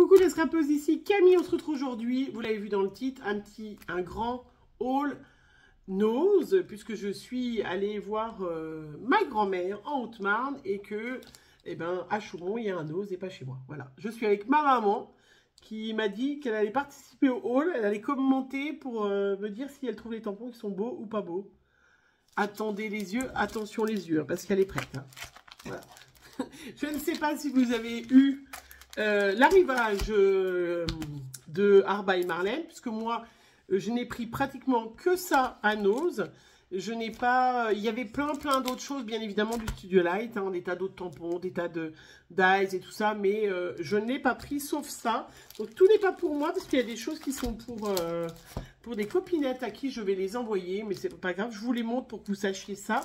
Coucou les scrapeuses, ici Camille, on se retrouve aujourd'hui, vous l'avez vu dans le titre, un grand haul nose, puisque je suis allée voir ma grand-mère en Haute-Marne et que, eh ben, à Chouron, il y a un nose et pas chez moi. Voilà, je suis avec ma maman qui m'a dit qu'elle allait participer au haul, elle allait commenter pour me dire si elle trouve les tampons qui sont beaux ou pas beaux. Attendez les yeux, attention les yeux, parce qu'elle est prête. Hein. Voilà. Je ne sais pas si vous avez eu l'arrivage de Art by Marlène, puisque moi, je n'ai pris pratiquement que ça à Nose. Je n'ai pas... Il y avait plein d'autres choses, bien évidemment, du Studio Light, hein, des tas d'autres tampons, des tas d'eyes et tout ça, mais je ne l'ai pas pris, sauf ça. Donc, tout n'est pas pour moi, parce qu'il y a des choses qui sont pour des copinettes à qui je vais les envoyer, mais c'est pas grave, je vous les montre pour que vous sachiez ça.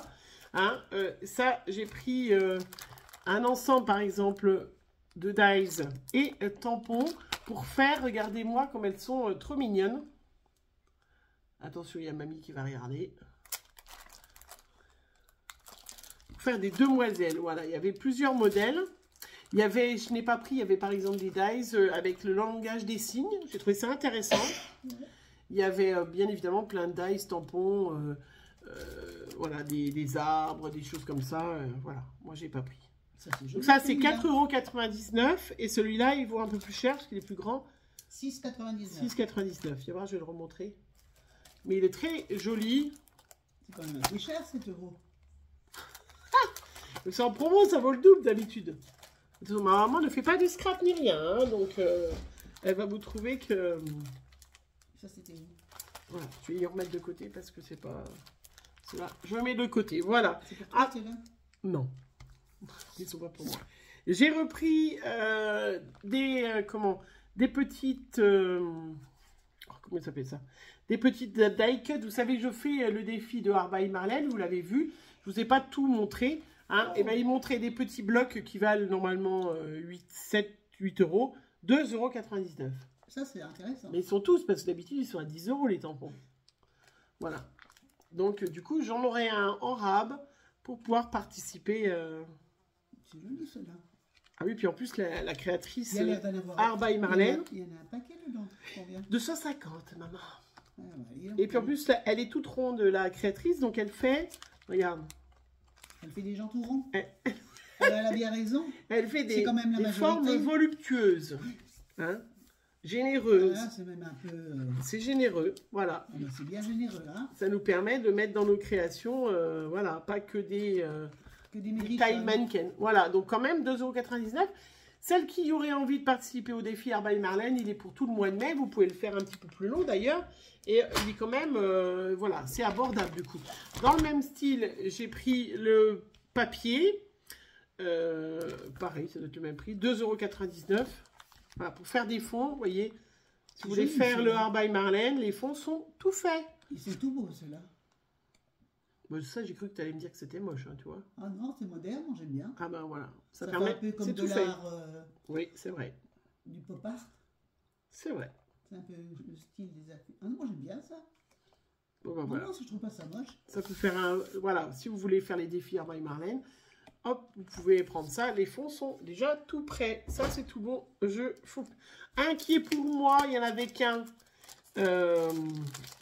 Hein. Ça, j'ai pris un ensemble, par exemple, de dies et tampons pour faire, regardez-moi comme elles sont trop mignonnes. Attention, il y a mamie qui va regarder. Pour faire des demoiselles, voilà, il y avait plusieurs modèles. Il y avait, je n'ai pas pris, il y avait par exemple des dies avec le langage des signes. J'ai trouvé ça intéressant. Il y avait bien évidemment plein de dies, tampons, voilà, des arbres, des choses comme ça. Voilà, moi j'ai pas pris. Donc ça c'est 4,99 € et celui-là il vaut un peu plus cher parce qu'il est plus grand. 6,99 €. 6,99 €. Tu vas voir, je vais le remontrer. Mais il est très joli. C'est quand même plus cher 7 €. C'est en promo, ça vaut le double d'habitude. Ma maman ne fait pas de scrap ni rien, hein, donc elle va vous trouver que... Ça c'était où? Voilà, je vais y remettre de côté parce que c'est pas... Là, je mets de côté, voilà. C'est pour toi, là? Non, ils sont pas pour moi. J'ai repris des petites... comment ça s'appelle ça? Des petites die cut. Vous savez que je fais le défi de Art by Marlène, vous l'avez vu. Je vous ai pas tout montré. Hein. Et ben, il montrait des petits blocs qui valent normalement 8 €, 2,99 €. Ça, c'est intéressant. Mais ils sont tous, parce que d'habitude, ils sont à 10 € les tampons. Voilà. Donc, du coup, j'en aurai un en rab pour pouvoir participer. C'est joli, cela. Ah oui, puis en plus, la créatrice Art by Marlène. Il y en a un paquet dedans. Combien? 250, maman. Ah, bah, et puis en plus, là, elle est toute ronde, la créatrice, donc elle fait... Regarde. Elle fait des gens tout ronds. Elle a bien raison. Elle fait des, quand même la des formes voluptueuses. Hein, généreuses. Voilà, c'est même un peu... C'est généreux, voilà. C'est bien généreux, hein. Ça nous permet de mettre dans nos créations, voilà, pas que des tailles mannequin. Voilà, donc quand même 2,99 €. Celle qui aurait envie de participer au défi Art by Marlène, il est pour tout le mois de mai. Vous pouvez le faire un petit peu plus long d'ailleurs. Et il est quand même, voilà, c'est abordable du coup. Dans le même style, j'ai pris le papier. Pareil, ça doit être le même prix. 2,99 €. Voilà, pour faire des fonds, vous voyez. Si vous voulez faire le Art by Marlène, les fonds sont tout faits. C'est tout beau, ceux-là. Bon, ça, j'ai cru que tu allais me dire que c'était moche, hein, tu vois. Ah non, c'est moderne, j'aime bien. Ah ben voilà. Ça permet, fait un peu comme de l'art... oui, c'est vrai. Du pop art. C'est vrai. C'est un peu le style des affaires. Ah non, moi j'aime bien ça. Bon, ben, voilà. Non, je trouve pas ça moche. Ça peut faire un... Voilà, si vous voulez faire les défis Art by Marlène, hop, vous pouvez prendre ça. Les fonds sont déjà tout prêts. Ça, c'est tout bon. Un qui est pour moi, il y en avait qu'un.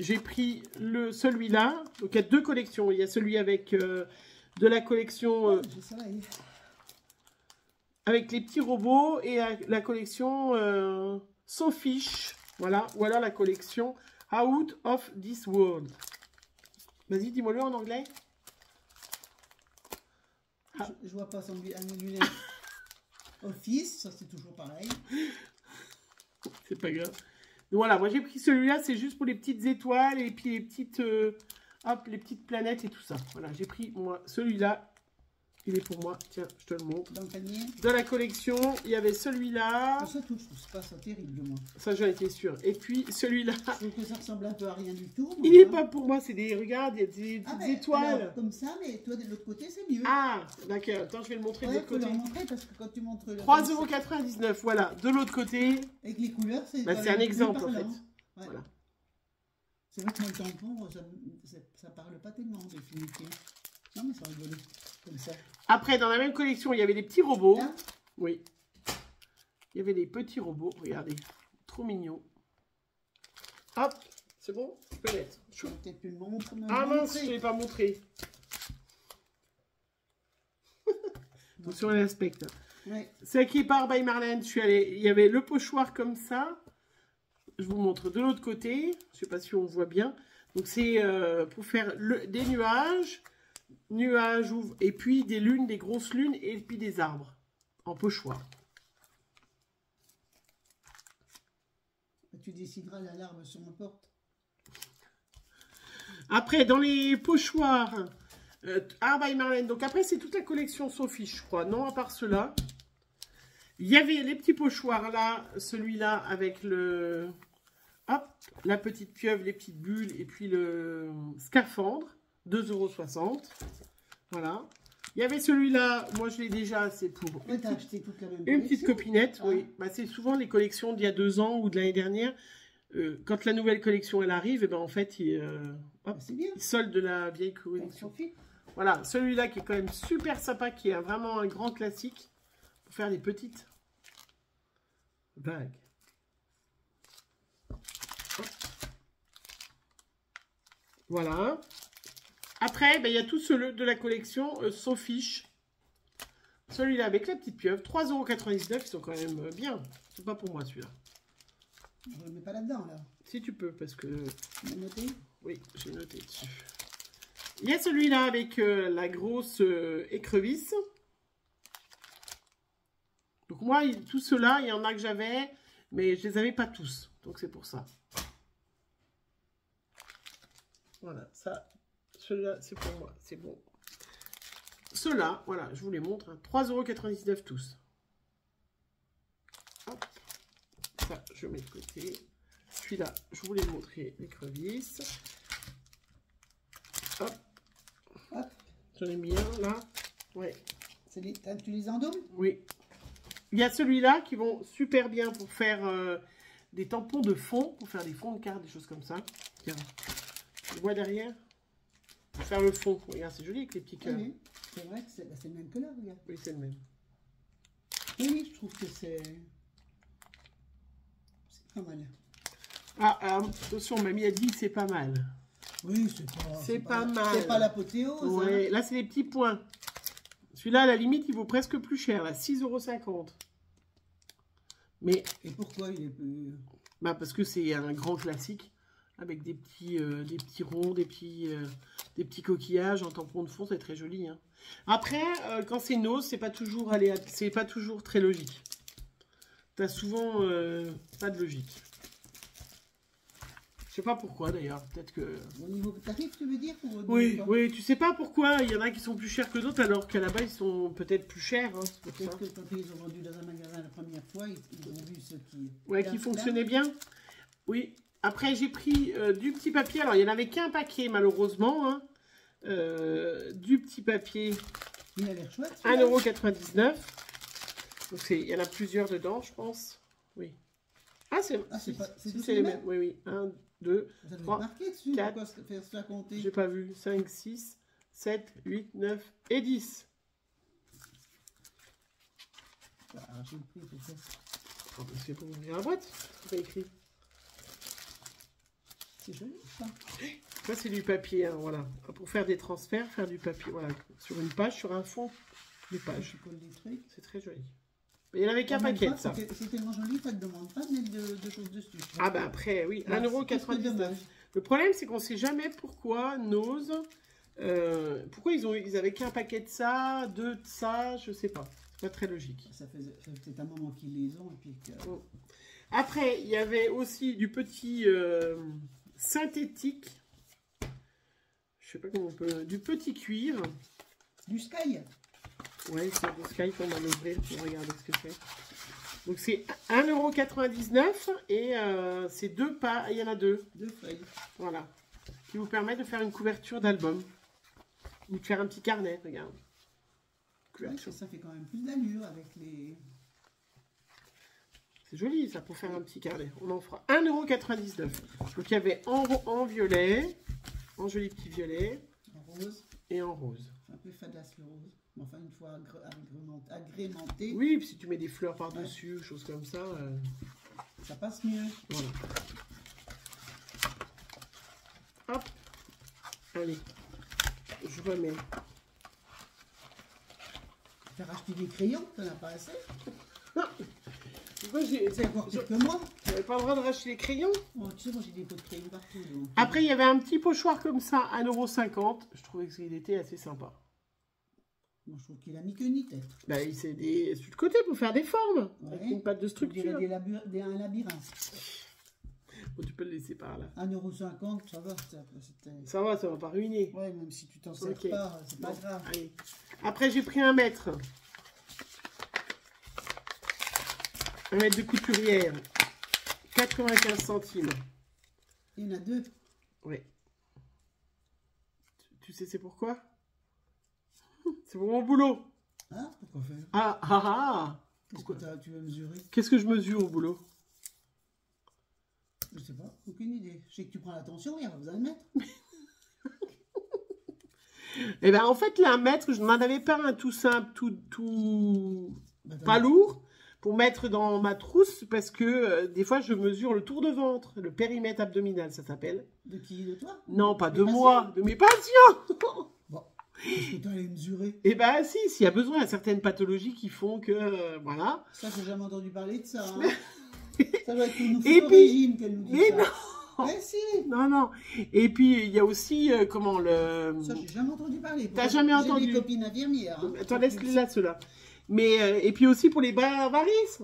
J'ai pris celui-là. Donc, il y a deux collections. Il y a celui avec de la collection... avec les petits robots et la collection Sofish. Voilà. Ou alors la collection Out of This World. Vas-y, dis-moi-le en anglais. Je vois pas son annulé. Office, ça c'est toujours pareil. C'est pas grave. Donc voilà, moi j'ai pris celui-là, c'est juste pour les petites étoiles et puis les petites, hop, les petites planètes et tout ça. Voilà, j'ai pris moi celui-là. Il est pour moi. Tiens, je te le montre. Dans le panier. Dans la collection, il y avait celui-là. Ça, je trouve pas ça terrible, moi. Ça, j'en étais sûre. Et puis celui-là. Je trouve que ça ressemble un peu à rien du tout. Il n'est pas pour moi. C'est des. Regarde, il y a des petites étoiles. Alors, comme ça, mais toi, de l'autre côté, c'est mieux. Ah, d'accord. Attends, je vais le montrer de l'autre côté. Je vais le montrer parce que quand tu montres. 3,99 €. Voilà. De l'autre côté. Avec les couleurs, c'est. Bah, c'est un exemple, en fait. Ouais. Voilà. C'est vrai que mon tampon, ça parle pas tellement, en définitive. Non, mais c'est rigolo. Comme ça. Après, dans la même collection, il y avait des petits robots. Là. Oui. Il y avait des petits robots, regardez, trop mignons. Hop, c'est bon, je peux mettre. Je vais peut-être plus le montrer. Ah mince, je ne l'ai pas montré. Attention, elle inspecte. Ouais. C'est qui par by Marlène. Je suis allée. Il y avait le pochoir comme ça. Je vous montre de l'autre côté. Je ne sais pas si on voit bien. Donc c'est pour faire des nuages, et puis des lunes, des grosses lunes, et puis des arbres en pochoir. Tu décideras l'alarme sur ma porte. Après, dans les pochoirs, Art by Marlène. Donc après, c'est toute la collection Sophie, je crois. Non, à part cela. Il y avait les petits pochoirs là, celui-là avec le... Hop, la petite pieuvre, les petites bulles et puis le scaphandre, 2,60 €. Voilà. Il y avait celui-là, moi je l'ai déjà, c'est pour une petite copinette. Ah. Oui, bah, c'est souvent les collections d'il y a 2 ans ou de l'année dernière. Quand la nouvelle collection elle arrive, et ben en fait, il solde la vieille collection. Voilà, celui-là qui est quand même super sympa, qui est vraiment un grand classique pour faire des petites bagues. Voilà. Après, ben, il y a tout ceux de la collection Sophie. Celui-là avec la petite pieuvre, 3,99 €, ils sont quand même bien. C'est pas pour moi celui-là. Je ne le mets pas là-dedans, là. Si tu peux, parce que... Tu l'as noté? Oui, j'ai noté dessus. Il y a celui-là avec la grosse écrevisse. Donc moi, tout cela, il y en a que j'avais, mais je les avais pas tous. Donc c'est pour ça. Voilà, ça, celui-là, c'est pour moi, c'est bon. Ceux-là, voilà, je vous les montre, hein, 3,99 € tous. Hop. Ça, je mets de côté. Celui-là, je voulais montrer l'écrevisse. Hop. Hop. J'en ai mis un là. Ouais. Tu les endoubles? Oui. Il y a celui-là qui vont super bien pour faire des tampons de fond, pour faire des fonds de cartes, des choses comme ça. Tiens. Tu vois derrière? Pour faire le fond. Regarde, c'est joli avec les petits cœurs. Oui, c'est vrai que c'est le même que là, regarde. Oui, c'est le même. Oui, je trouve que c'est pas mal. Ah, attention, mamie a dit c'est pas mal. Oui, c'est pas mal. C'est pas l'apothéose. Ouais, hein. Là, c'est les petits points. Celui-là, à la limite, il vaut presque plus cher, là, 6,50 €. Mais... Et pourquoi il est plus... Bah, parce que c'est un grand classique, avec des petits ronds, des petits coquillages en tampon de fond, c'est très joli. Hein. Après, quand c'est nose, c'est pas toujours très logique. T'as souvent pas de logique. Je sais pas pourquoi d'ailleurs, peut-être que... Au niveau tarif, tu veux dire? Oui, oui, tu sais pas pourquoi il y en a qui sont plus chers que d'autres alors qu'à la base ils sont peut-être plus chers. Hein, peut-être que quand ils ont vendu dans un magasin la première fois, ils ont vu ce qui... Ouais, qui fonctionnait bien. Oui, après j'ai pris du petit papier, alors il n'y en avait qu'un paquet malheureusement. Hein. Du petit papier, il a l'air chouette. 1,99 €. Donc il y en a plusieurs dedans, je pense. Oui. Ah, c'est les mêmes. Oui, oui. 1, 2, 3, 4, j'ai pas vu, 5, 6, 7, 8, 9 et 10. J'ai le prix, peut-être. C'est pour ouvrir la boîte, c'est pas écrit. C'est joli, ça. Ça, c'est du papier, hein, voilà. Pour faire des transferts, faire du papier, voilà. Sur une page, sur un fond de page. C'est très joli. Mais il n'y en avait qu'un paquet de ça. C'est tellement joli, ça ne te demande pas de mettre de choses dessus. Ah bah après, oui, 1,99 €. Le problème, c'est qu'on ne sait jamais pourquoi Nose, pourquoi ils avaient qu'un paquet de ça, 2 de ça, je sais pas. C'est pas très logique. Ça fait peut-être un moment qu'ils les ont. Et puis que... Après, il y avait aussi du petit synthétique. Je sais pas comment on peut... Du petit cuir. Du Sky. Ouais, c'est du Sky qu'on va l'ouvrir pour regarder ce que c'est. Donc c'est 1,99 € et c'est 2 pas. Il y en a 2. 2 feuilles. Voilà. Qui vous permet de faire une couverture d'album. Ou de faire un petit carnet, regarde. Ouais, ça fait quand même plus d'allure avec les... C'est joli ça pour faire un petit carnet. On en fera 1,99 €. Donc il y avait en violet, en joli petit violet. En rose. Et en rose. Un peu fadasse le rose. Enfin, une fois agrémenté, Oui, puis si tu mets des fleurs par-dessus, choses comme ça. ça passe mieux. Voilà. Hop. Allez. Je remets. Tu as racheté des crayons, t'en as pas assez. Non. Pourquoi C'est encore pire que moi. J'avais pas le droit de racheter les crayons. Oh, tu sais, moi j'ai des pots de crayons partout. Donc. Après, il y avait un petit pochoir comme ça, 1,50 €. Je trouvais qu'il était assez sympa. Moi, je trouve qu'il a ni queue ni tête. Bah, c'est des sur le côté pour faire des formes. Ouais. Avec une pâte de On structure. dirait un labyrinthe. Bon, tu peux le laisser par là. 1,50 €, ça va. Ça va pas ruiner. Ouais, même si tu t'en sers Ok. pas, c'est pas Bon, grave. allez. Après, j'ai pris 1 mètre. 1 mètre de couturière. 95 centimes. Il y en a 2. Oui. Tu sais c'est pourquoi? C'est pour mon boulot. Hein? Pourquoi faire? Ah ah ah. Qu'est-ce que tu veux mesurer? Qu'est-ce que je mesure au boulot? Je sais pas, aucune idée. Je sais que tu prends l'attention, il n'y a pas besoin de mettre. Eh bien, en fait, là, 1 mètre, je m'en avais pas un tout simple, tout Bah, pas lourd, pour mettre dans ma trousse, parce que des fois, je mesure le tour de ventre, le périmètre abdominal, ça s'appelle. De qui? De toi? Non, pas Des de patients? moi, de mes patients. Bon, qu'est-ce que tu allais mesurer? Eh bien, si, s'il y a besoin, il y a certaines pathologies qui font que, voilà. Ça, j'ai jamais entendu parler de ça. Hein. Ça doit être pour nous Et faire au puis- régime qu'elle nous dit Mais ça. non, Ouais, si. non. Et puis, il y a aussi, comment, le... Ça, j'ai jamais entendu parler. T'as jamais entendu? J'ai des copines infirmières. Hein. Attends, laisse-les là, ceux-là. Mais, et puis aussi pour les varices.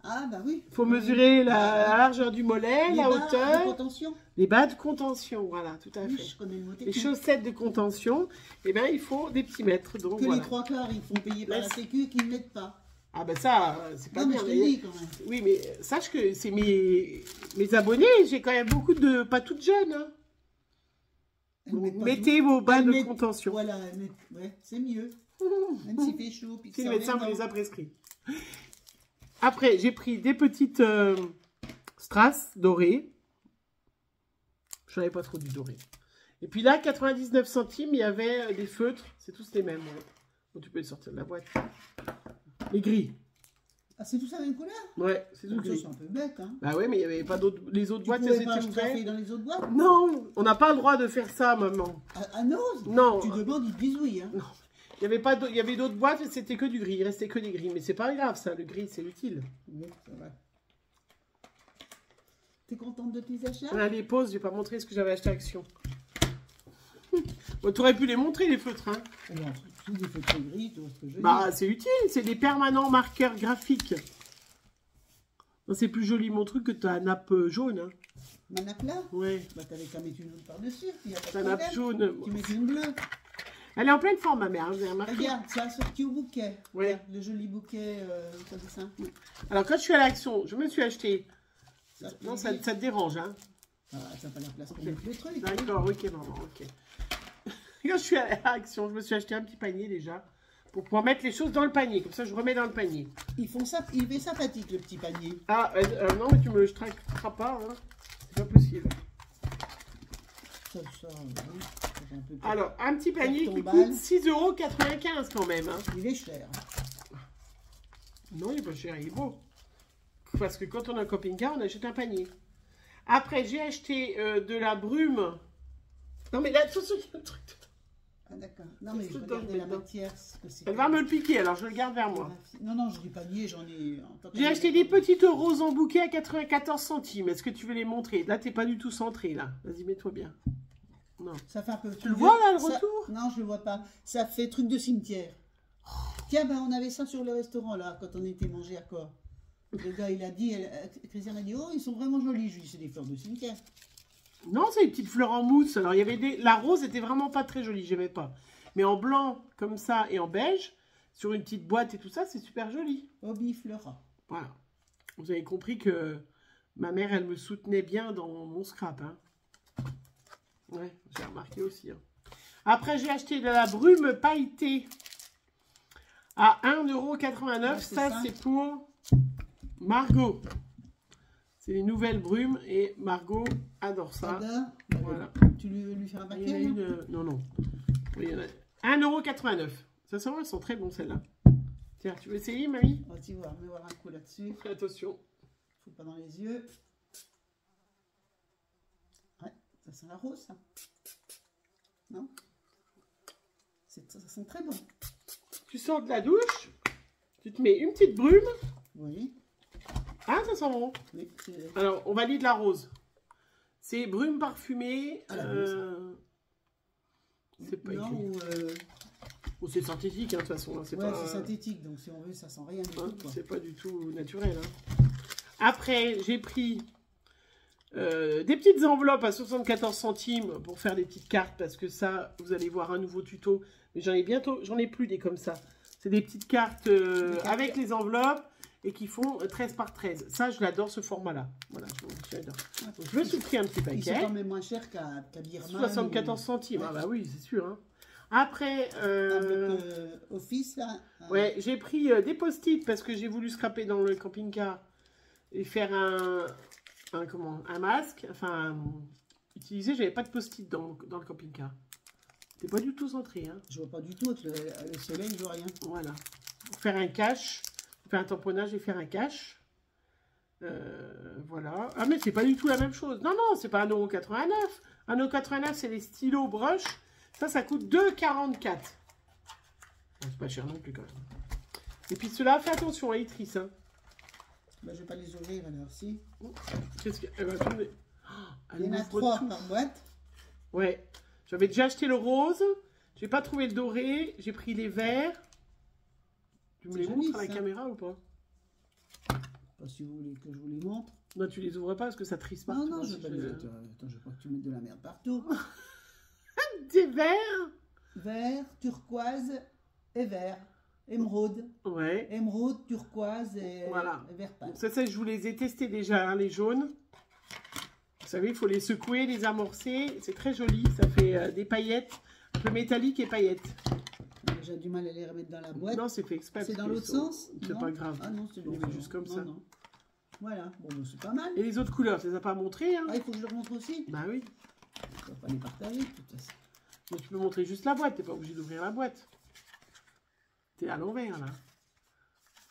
Ah, bah oui. Il faut mesurer la largeur du mollet, Les la barres de hauteur, contention. les bas de contention, voilà, tout à Oui, fait. je connais le mot Les technique. chaussettes de contention, eh bien, il faut des petits mètres. Donc, Que voilà. les 3/4, ils font payer par la Laisse. Sécu et qu'ils ne mettent pas. Ah ben ça, c'est pas Non, mais bien. je te le dis quand même. Oui, mais sache que c'est mes abonnés, j'ai quand même beaucoup de... Pas toutes jeunes. Hein. Elles Donc, mettent pas mettez tout. vos bas Elles de mettent- contention. Voilà, ouais, c'est mieux. Même s'il fait chaud. Puis que Si le ça médecin revient vous les dans- a prescrits. Après, j'ai pris des petites strass dorées. Je n'avais pas trop du doré. Et puis là, 99 centimes, il y avait des feutres. C'est tous les mêmes. Ouais. Bon, tu peux les sortir de la boîte. Les gris. Ah, c'est tout ça la même couleur? Ouais, c'est tout Donc ça, gris. c'est un peu bête, hein. Bah ouais, mais il n'y avait pas d'autres... Les autres Tu boîtes, pouvais elles pas étaient acheter ouvertes. dans les autres boîtes? Non, on n'a pas le droit de faire ça, maman. À Nose? Non. Tu demandes, ils te disent oui, hein. Non. Il y avait d'autres boîtes et c'était que du gris. Il restait que des gris. Mais c'est pas grave, ça. Le gris, c'est utile. Oui, c'est vrai. T'es contente de tes achats? Allez, pause. Je vais pas montrer ce que j'avais acheté à Action. Bon, tu aurais pu les montrer, les feutres. Hein. Alors, tous des feutres gris, tu vois ce que je veux Bah, dire. c'est utile. C'est des permanents marqueurs graphiques. Non, c'est plus joli, mon truc, que ta nappe jaune. Hein. Ma nappe là? Ouais, Bah, t'avais qu'à mettre une autre par-dessus. Il y a pas de ta nappe problème. jaune. Tu mets une bleue. Elle est en pleine forme, ma mère. Vous avez remarqué? Regarde, ça a sorti au bouquet. Ouais. Regarde, le joli bouquet comme ça. Alors, quand je suis à l'Action, je me suis acheté... Ça, Non, ça te dérange, hein? Ah, ça n'a pas la place pour mettre le truc. D'accord, ok, maman, ok. Quand je suis à l'Action, je me suis acheté un petit panier, déjà, pour pouvoir mettre les choses dans le panier. Comme ça, je remets dans le panier. Ils font ça, ils fait sympathique, le petit panier. Ah, non, mais tu me le tracteras pas, hein. C'est pas possible. Ça, oui. C'est un peu plus- Alors, un petit panier qui Carton coûte 6,95 € quand même, hein. Il est cher. Non, il est pas cher, il est beau. Parce que quand on a un camping-car, on achète un panier. Après, j'ai acheté de la brume. Non, mais là, attention, il y a un truc. Ah, d'accord. Non, mais je Qu'est-ce que regardais t'as la dedans? matière. ce que c'est. Elle va me le piquer, alors je le garde vers moi. Non, non, je dis panier, j'en ai. J'ai acheté des petites roses en bouquet à 94 centimes. Est-ce que tu veux les montrer? Là, t'es pas du tout centré, là. Vas-y, mets-toi bien. Non. Ça fait un peu. Tu le vois, là, le ça- retour? Non, je le vois pas. Ça fait truc de cimetière. Tiens, ben, on avait ça sur le restaurant, là, quand on était mangé à Corps. Le gars, il a dit, Christian a dit, oh, ils sont vraiment jolis. Je lui ai dit, c'est des fleurs de cimetière. Non, c'est des petites fleurs en mousse. Alors, il y avait des... La rose était vraiment pas très jolie, j'aimais pas. Mais en blanc, comme ça, et en beige, sur une petite boîte et tout ça, c'est super joli. Hobby Flora. Voilà. Vous avez compris que ma mère, elle me soutenait bien dans mon scrap. Hein. Ouais, j'ai remarqué aussi. Hein. Après, j'ai acheté de la brume pailletée à 1,89 €. Ouais, c'est ça, ça. c'est pour Margot. C'est les nouvelles brumes et Margot adore ça. Ada, Voilà. tu lui fais un Il y en a paquet, non? une... Non, non. Oui, il y en a... 1,89 €. Ça sent, elles sont très bons celles-là. Tiens, tu veux essayer, mamie? On va y voir, on va voir un coup là-dessus. Fais attention. Faut pas dans les yeux. Ouais, ça sent la rose, ça. Non? Ça sent très bon. Tu sors de la douche, tu te mets une petite brume. Oui. Ah, ça sent bon. Oui, alors, on valide la rose. C'est brume parfumée. C'est pas non, écrit. Ou c'est synthétique, hein, de toute façon. Hein, c'est synthétique, donc si on veut, ça sent rien du tout. C'est pas du tout naturel. Hein. Après, j'ai pris des petites enveloppes à 74 centimes pour faire des petites cartes, parce que ça, vous allez voir un nouveau tuto. Mais j'en ai plus des comme ça. C'est des petites cartes avec les enveloppes et qui font 13 par 13. Ça, je l'adore, ce format-là. Voilà, j'adore. Donc, je me suis pris un petit paquet. Ils sont quand même moins chers qu'à Birman. 74 centimes, Ouais. Ah bah oui, c'est sûr. Hein. Après, Office, là. Ouais, j'ai pris des post-it parce que j'ai voulu scraper dans le camping-car et faire un masque. Enfin, utiliser, j'avais pas de post-it dans le camping-car. C'était pas du tout centré. Hein. Je vois pas du tout, avec le soleil, je vois rien. Voilà. Pour faire un cache, faire un tamponnage et faire un cache. Voilà. Ah, mais c'est pas du tout la même chose. Non, non, c'est pas 1,89 €. 1,89 €, c'est les stylos brush. Ça coûte 2,44 €. C'est pas cher non plus quand même. Et puis cela, fais attention, elle est triste. Hein. Bah, je vais pas les ouvrir alors, si. Qu'est-ce qu'elle va tomber? Il y en a 3 par boîte. Ouais. J'avais déjà acheté le rose. J'ai pas trouvé le doré. J'ai pris les verts. Tu me les montres à la caméra ou pas? Pas si vous voulez que je vous les montre. Non, tu les ouvres pas parce que ça triste pas. Non, non, je vais pas les ouvrir. Attends, je veux pas que tu mettes de la merde partout. Des verts. Vert, turquoise et vert. Émeraude. Ouais. Émeraude, turquoise et, voilà. Et vert pâle. Donc ça, je vous les ai testés déjà, hein, les jaunes. Vous savez, il faut les secouer, les amorcer. C'est très joli. Ça fait des paillettes. Un peu métallique et paillettes. J'ai du mal à les remettre dans la boîte. Non, c'est fait exprès. C'est dans l'autre sens? C'est pas grave. Ah non, c'est juste comme ça. Non. Voilà, bon, c'est pas mal. Et les autres couleurs, tu les as pas montrées, hein? Ah, il faut que je leur montre aussi? Bah oui. Je ne vais pas les partager, de toute façon. Mais tu peux montrer juste la boîte, t'es pas obligé d'ouvrir la boîte. T'es à l'envers, là.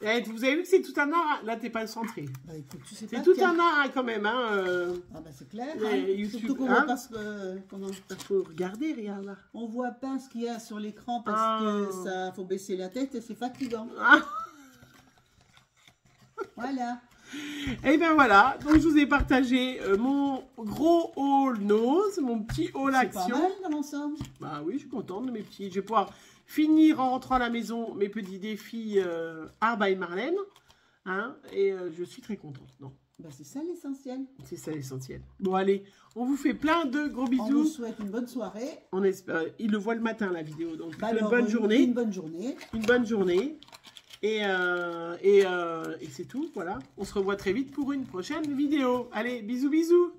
Et vous avez vu que c'est tout un art, là t'es pas centré. Bah écoute, tu sais pas. C'est tout un art quand même, hein. Ah bah c'est clair. YouTube, surtout qu'on voit pas ce comment. Il faut regarder, regarde là. On voit pas ce qu'il y a sur l'écran parce que ça faut baisser la tête et c'est fatigant. Voilà. Et ben voilà, donc je vous ai partagé mon gros haul nose, mon petit haul action. C'est pas mal dans l'ensemble. Bah oui, je suis contente de mes petits. Je vais pouvoir finir en rentrant à la maison mes petits défis Art by Marlène. Hein, et je suis très contente. Non. Bah c'est ça l'essentiel. C'est ça l'essentiel. Bon allez, on vous fait plein de gros bisous. On vous souhaite une bonne soirée. On espère, il le voit le matin la vidéo, donc bah une alors, bonne journée. Une bonne journée. Une bonne journée. Et c'est tout, voilà. On se revoit très vite pour une prochaine vidéo. Allez, bisous bisous.